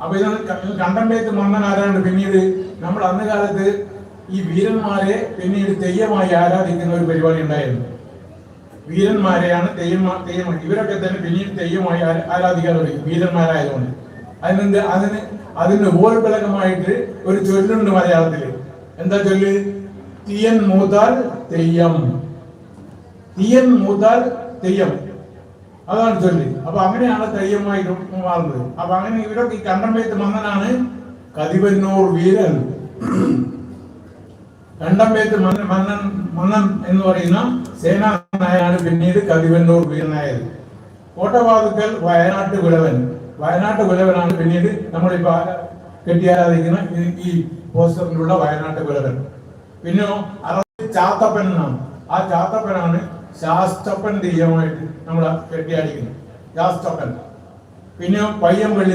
അപ്പൊ ഇത് കണ്ടമ്പേത്ത് മന്നൻ ആരാണ്ട് പിന്നീട് നമ്മൾ അന്ന് കാലത്ത് ഈ വീരന്മാരെ പിന്നീട് തെയ്യമായി ആരാധിക്കുന്ന ഒരു പരിപാടി ഉണ്ടായിരുന്നു. വീരന്മാരെയാണ് തെയ്യമായി ഇവരൊക്കെ തന്നെ പിന്നീട് തെയ്യമായി ആരാധിക്കാൻ തുടങ്ങി, വീരന്മാരായതുകൊണ്ട്. അതിന് ഉപോത്ബലകമായിട്ട് ഒരു ചൊല്ലുണ്ട് മലയാളത്തില്. എന്താ ചൊല്ല്? തീയൻ മൂത്താൽ തെയ്യം, തീയൻ മൂത്താൽ തെയ്യം, അതാണ് ചൊല്ല്. അപ്പൊ അങ്ങനെയാണ് തെയ്യമായി മാറുന്നത്. അപ്പൊ അങ്ങനെ ഇവരൊക്കെ ഈ കണ്ടമ്പേത്ത് മന്നനാണ് കതിവന്നൂർ വീരൻ. കണ്ടമ്പേത്ത് മന്നൻ എന്ന് പറയുന്ന സേനാനായകനാണ് പിന്നീട് കതിവന്നൂർ വീരനായത്. കോട്ടവാതുക്കൽ വയനാട്ട് കുലവനാണ് പിന്നീട് നമ്മളിപ്പോ കെട്ടിയാരാധിക്കുന്ന ഈ പോസ്റ്ററിലുള്ള വയനാട്ട് കുലവൻ. പിന്നെ ചാത്തപ്പൻ എന്നാണ്. ആ ചാത്തപ്പനാണ് ശാസ്തപ്പൻ തെയ്യമായിട്ട് നമ്മളെ കെട്ടിയാടിക്കുന്നത്, ശാസ്തപ്പൻ. പിന്നെ പയ്യമ്പള്ളി